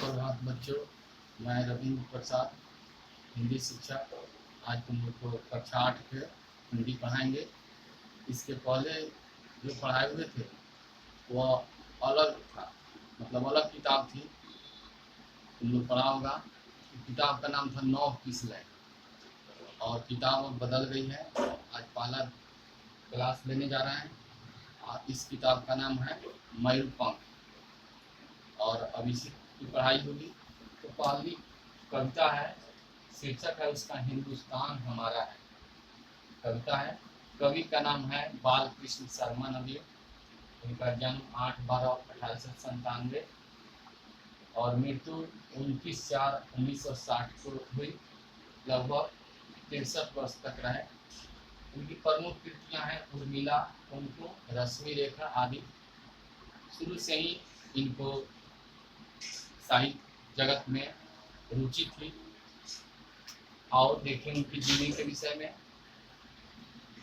सुप्रभात बच्चों, मैं रविंद्र प्रसाद, हिंदी शिक्षक। आज तुम लोग को कक्षा 8 के हिंदी पढ़ाएंगे। इसके पहले जो पढ़ाए हुए थे वह अलग था, मतलब अलग किताब थी। तुम लोग पढ़ा होगा। किताब का नाम था नौ किसलय, और किताब अब बदल गई है। आज पहला क्लास लेने जा रहे हैं और इस किताब का नाम है मयूरपंख, और अब इसी की पढ़ाई होगी। तो पहली कविता है, शीर्षक है उसका हिंदुस्तान हमारा है। कविता है, कवि का नाम है बालकृष्ण शर्मा नवीन। इनका जन्म 8/12/1897 और मृत्यु 29/4/1960 को हुई। लगभग 63 वर्ष तक रहे। इनकी प्रमुख कृतियां हैं उर्मिला, कुमकुम, रश्मि रेखा आदि। शुरू से ही इनको साहित्य जगत में रुचि थी। और देखें उनकी जीवनी के विषय में।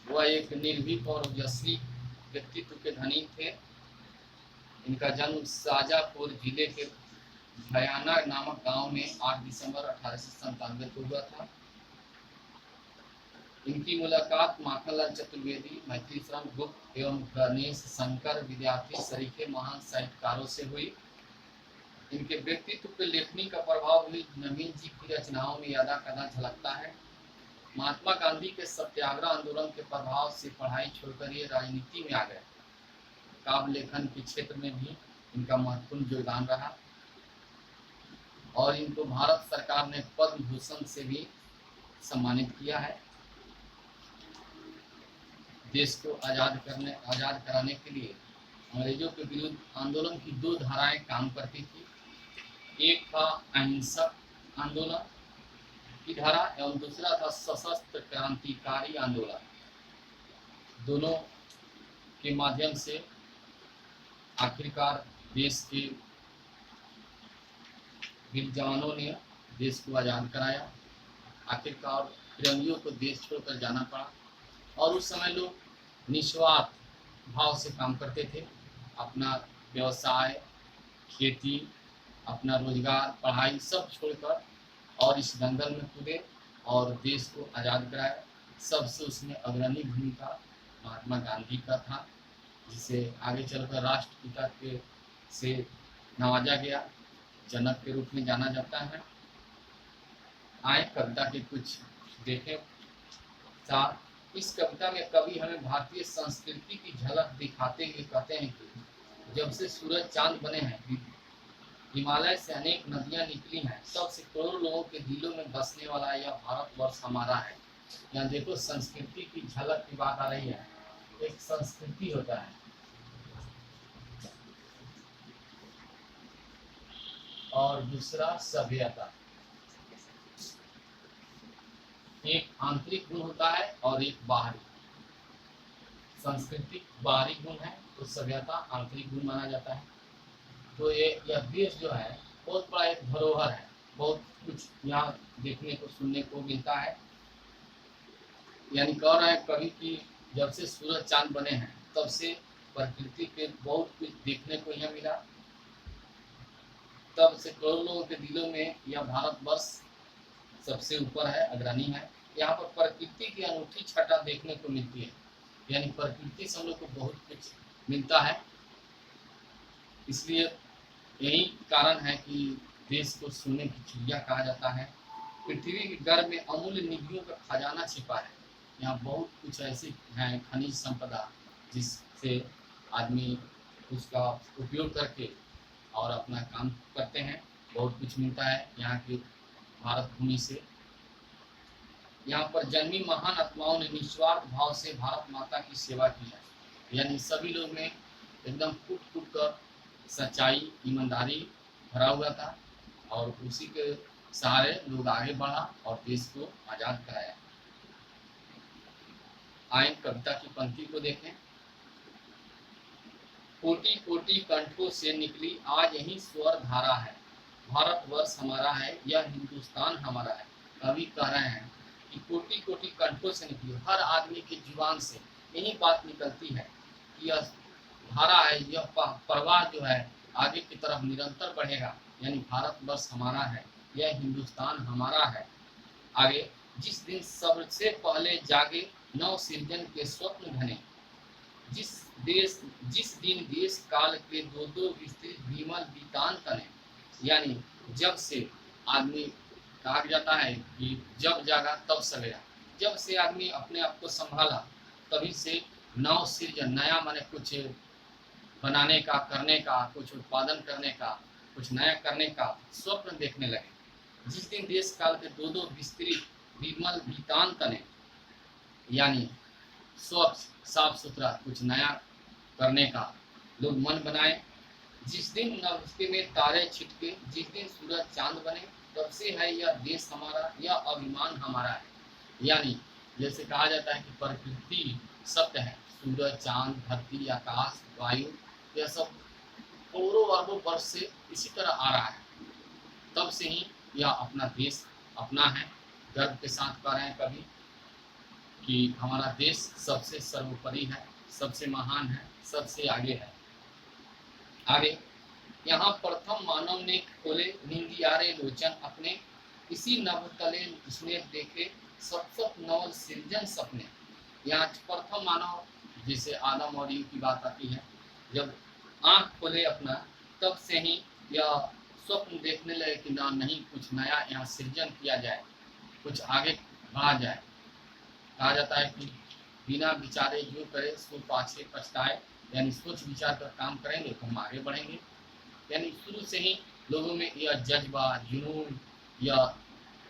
वह एक निर्भीक और यशस्वी व्यक्तित्व के धनी थे। इनका जन्म शाजापुर जिले के भयाना नामक गांव में 8 दिसंबर 1897 को हुआ था। इनकी मुलाकात माखनलाल चतुर्वेदी, मैथिली शरण गुप्त एवं गणेश शंकर विद्यार्थी सरीखे महान साहित्यकारों से हुई। इनके व्यक्तित्व पर लेखनी का प्रभाव भी नवीन जी की रचनाओं में यादा कदा झलकता है। महात्मा गांधी के सत्याग्रह आंदोलन के प्रभाव से पढ़ाई छोड़कर ये राजनीति में आ गए। काव्य लेखन के क्षेत्र में भी इनका महत्वपूर्ण योगदान रहा और इनको भारत सरकार ने पद्म भूषण से भी सम्मानित किया है। देश को आजाद कराने के लिए अंग्रेजों के विरुद्ध आंदोलन की दो धाराएं काम करती थी। एक था अहिंसक आंदोलन की धारा एवं दूसरा था सशस्त्र क्रांतिकारी आंदोलन। दोनों के माध्यम से आखिरकार देश के वीर जवानों ने देश को आज़ाद कराया। आखिरकार फिरंगियों को देश छोड़कर जाना पड़ा और उस समय लोग निस्वार्थ भाव से काम करते थे। अपना व्यवसाय, खेती, अपना रोजगार, पढ़ाई सब छोड़कर और इस दंगल में कूदे और देश को आज़ाद कराया। सबसे उसमें अग्रणी भूमिका महात्मा गांधी का था, जिसे आगे चलकर राष्ट्रपिता के से नवाजा गया, जनक के रूप में जाना जाता है। आए कविता के कुछ देखें साथ। इस कविता में कवि हमें भारतीय संस्कृति की झलक दिखाते हुए कहते हैं कि जब से सूरज चांद बने हैं, हिमालय से अनेक नदियां निकली हैं, तब से करोड़ों लोगों के दिलों में बसने वाला यह भारतवर्ष हमारा है। यहाँ देखो संस्कृति की झलक की बात आ रही है। एक संस्कृति होता है और दूसरा सभ्यता। एक आंतरिक गुण होता है और एक बाहरी। संस्कृति बाहरी गुण है तो सभ्यता आंतरिक गुण माना जाता है। तो यह देश जो है बहुत बड़ा एक धरोहर है। बहुत कुछ यहाँ देखने को सुनने को मिलता है। यानी कह रहा है कवि कि जब से सूरज चांद बने हैं तब से प्रकृति के बहुत कुछ देखने को यहाँ मिला। तब से करोड़ों लोगों के दिलों में यह भारतवर्ष सबसे ऊपर है, अग्रणी है। यहाँ पर प्रकृति की अनूठी छटा देखने को मिलती है। यानी प्रकृति से हम लोग को बहुत कुछ मिलता है। इसलिए यही कारण है कि देश को सोने की चिड़िया कहा जाता है। पृथ्वी के गर्भ में अमूल्य निधियों का खजाना छिपा है। यहाँ बहुत कुछ ऐसी है खनिज संपदा जिससे आदमी उसका उपयोग करके और अपना काम करते हैं। बहुत कुछ मिलता है यहाँ की भारत भूमि से। यहाँ पर जन्मी महान आत्माओं ने निस्वार्थ भाव से भारत माता की सेवा की है। यानी सभी लोग में एकदम कूट कर सच्चाई, ईमानदारी भरा हुआ था और उसी के सहारे लोग आगे बढ़ा और देश को आज़ाद कराया। आए कविता की पंक्ति को देखें। कोटि कोटि कंठों से निकली आज यही स्वर धारा है, भारतवर्ष हमारा है, यह हिंदुस्तान हमारा है। कवि कह रहे हैं कि कोटि कोटि कंठों से निकली, हर आदमी की जुबान से यही बात निकलती है कि यह धारा है, यह प्रवाह जो है आगे की तरफ निरंतर बढ़ेगा, यानी भारतवर्ष हमारा है, यह हिंदुस्तान हमारा है। आगे, जिस दिन सबसे पहले जागे नव सृजन के स्वप्न घने, जिस दिन देश काल के दो दो विस्तृत विमल बीतान तने, यानी जब से आदमी, कहा जाता है कि जब जागा तब सवेरा, जब से आदमी अपने आप को संभाला तभी से नव सृजन, नया माने कुछ बनाने का, करने का, कुछ उत्पादन करने का, कुछ नया करने का स्वप्न देखने लगे। जिस दिन देश काल के दो दो विस्तृत विमल बीतान तने, यानी स्वच्छ साफ सुथरा कुछ नया करने का लोग मन बनाए। जिस दिन नभस्ते में तारे छिटके, जिस दिन सूरज चांद बने, तब से है यह देश हमारा, यह अभिमान हमारा है। यानी जैसे कहा जाता है कि प्रकृति सत्य है, सूरज चांद धरती आकाश वायु यह सब करोड़ों अरबों वर्ष से इसी तरह आ रहा है, तब से ही यह अपना देश अपना है। गर्व के साथ कह रहे हैं कभी कि हमारा देश सबसे सर्वोपरि है, सबसे महान है, सबसे आगे है। आगे, यहाँ प्रथम मानव ने खोले निंदियारे लोचन अपने, इसी नभतले उसने देखे सत नव सृजन सपने। यहाँ प्रथम मानव जिसे आदम और ईव की बात आती है, जब आंख खोले अपना तब से ही यह स्वप्न देखने लगे कि ना, नहीं कुछ नया यहाँ सृजन किया जाए, कुछ आगे बढ़ा जाए। कहा जाता है कि बिना विचारे जो करे सो पाछे पछताए, यानी सोच विचार कर काम करेंगे तो हम आगे बढ़ेंगे। यानी शुरू से ही लोगों में यह जज्बा, जुनून, यह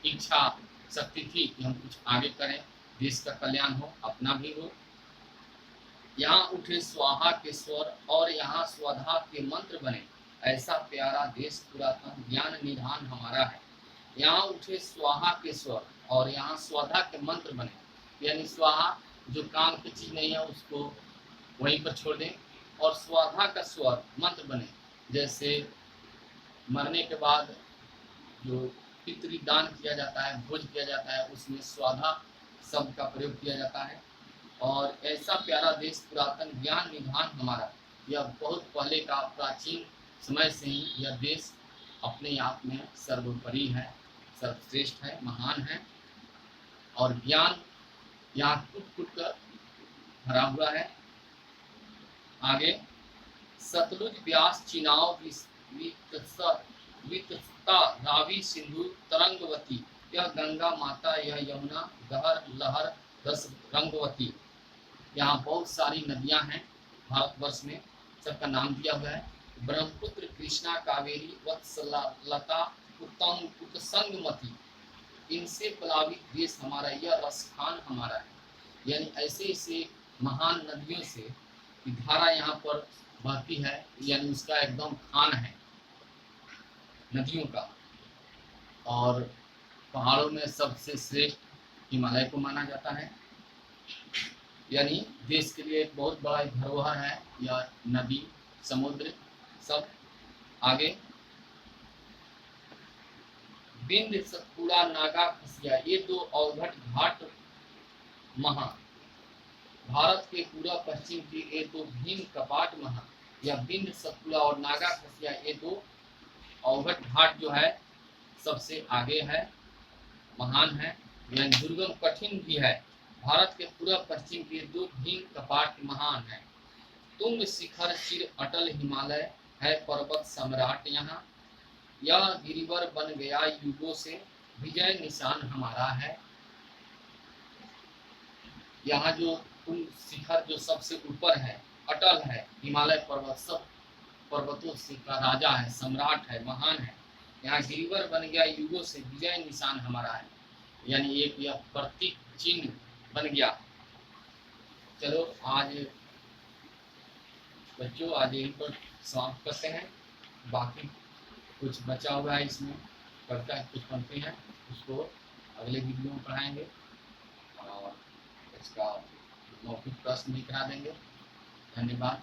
इच्छा शक्ति थी कि हम कुछ आगे करें, देश का कल्याण हो, अपना भी हो। यहाँ उठे स्वाहा के स्वर और यहाँ स्वधा के मंत्र बने, ऐसा प्यारा देश पुरातन ज्ञान निधान हमारा है। यहाँ उठे स्वाहा के स्वर और यहाँ स्वधा के मंत्र बने, यानी स्वाहा जो काम की चीज नहीं है उसको वहीं पर छोड़ दें, और स्वाधा का स्वर मंत्र बने। जैसे मरने के बाद जो पितृदान किया जाता है, भोज किया जाता है, उसमें स्वाधा शब्द का प्रयोग किया जाता है। और ऐसा प्यारा देश पुरातन ज्ञान निधान हमारा, यह बहुत पहले का प्राचीन समय से ही यह देश अपने आप में सर्वोपरि है, सर्वश्रेष्ठ है, महान है, और ज्ञान यहाँ कूट कूट कर भरा हुआ है। आगे, सतलुज व्यास चिनाव वितस्ता रावी सिंधु तरंगवती, यह गंगा माता, यह यमुना गहर लहर रस रंगवती। यहाँ बहुत सारी नदियां हैं भारतवर्ष में, सबका नाम दिया हुआ है। ब्रह्मपुत्र, कृष्णा, कावेरी, वत्सलता, उत्तम उत्संगमती, इनसे प्लावित देश हमारा, यह रसखान हमारा है। यानी ऐसे ऐसे महान नदियों से धारा यहाँ पर बहती है, यानी उसका एकदम खान है नदियों का। और पहाड़ों में सबसे श्रेष्ठ हिमालय को माना जाता है, यानी देश के लिए एक बहुत बड़ा धरोहर है यह नदी, समुद्र सब। आगे, बिंद सतपुड़ा नागा खसिया, ये दो अवघट घाट महा, भारत के पूरा पश्चिम की ये दो भीम कपाट महा। या बिंद सतपुड़ा और नागा खसिया, ये दो अवघट घाट जो है सबसे आगे है, महान है, यानी दुर्गम कठिन भी है। भारत के पूरा पश्चिम के दो भीम कपाट महान है। तुंग शिखर चिर अटल हिमालय है, पर्वत सम्राट यहाँ, यह गिरिवर बन गया युगों से, विजय निशान हमारा है। यहाँ जो तुंग शिखर जो सबसे ऊपर है, अटल है, हिमालय पर्वत सब पर्वतों से का राजा है, सम्राट है, महान है। यहाँ गिरिवर बन गया युगों से, विजय निशान हमारा है, यानी एक यह प्रतीक चिन्ह बन गया। चलो आज बच्चों, आज यहीं पर समाप्त करते हैं। बाकी कुछ बचा हुआ है इसमें, पढ़ता है कुछ पढ़ते हैं, उसको अगले वीडियो में पढ़ाएंगे और इसका मौखिक प्रश्न भी करा देंगे। धन्यवाद।